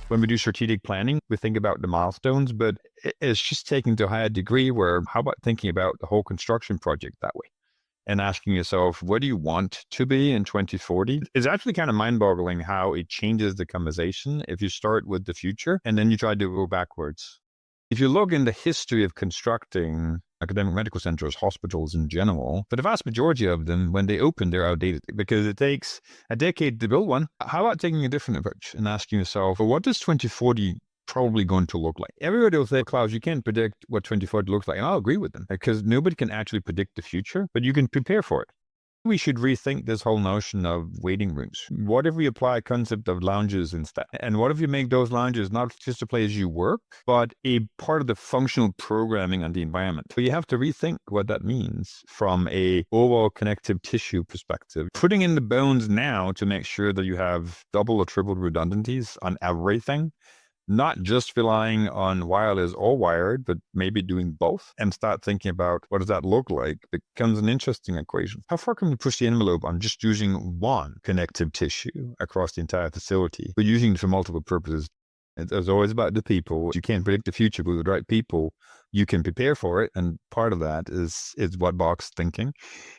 When we do strategic planning, we think about the milestones, but it's just taken to a higher degree where how about thinking about the whole construction project that way? And asking yourself, what do you want to be in 2040? It's actually kind of mind-boggling how it changes the conversation if you start with the future and then you try to go backwards. If you look in the history of constructing academic medical centers, hospitals in general, for the vast majority of them, when they open, they're outdated because it takes a decade to build one. How about taking a different approach and asking yourself, well, what does 2040 probably going to look like? Everybody will say, Claus, you can't predict what 2040 looks like. And I'll agree with them because nobody can actually predict the future, but you can prepare for it. We should rethink this whole notion of waiting rooms. What if we apply a concept of lounges instead? And what if you make those lounges not just a place you work, but a part of the functional programming on the environment? So you have to rethink what that means from a overall connective tissue perspective. Putting in the bones now to make sure that you have double or triple redundancies on everything, not just relying on wireless or wired, but maybe doing both and start thinking about what does that look like becomes an interesting equation. How far can we push the envelope on just using one connective tissue across the entire facility, but using it for multiple purposes? It's always about the people. You can't predict the future, but with the right people, you can prepare for it. And part of that is what box thinking.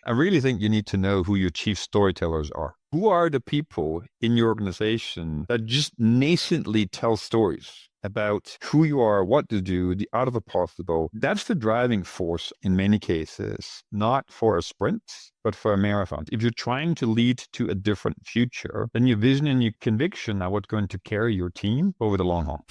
I really think you need to know who your chief storytellers are. Who are the people in your organization that just nascently tell stories about who you are, what to do, the art of the possible? That's the driving force in many cases, not for a sprint, but for a marathon. If you're trying to lead to a different future, then your vision and your conviction are what's going to carry your team over the long haul.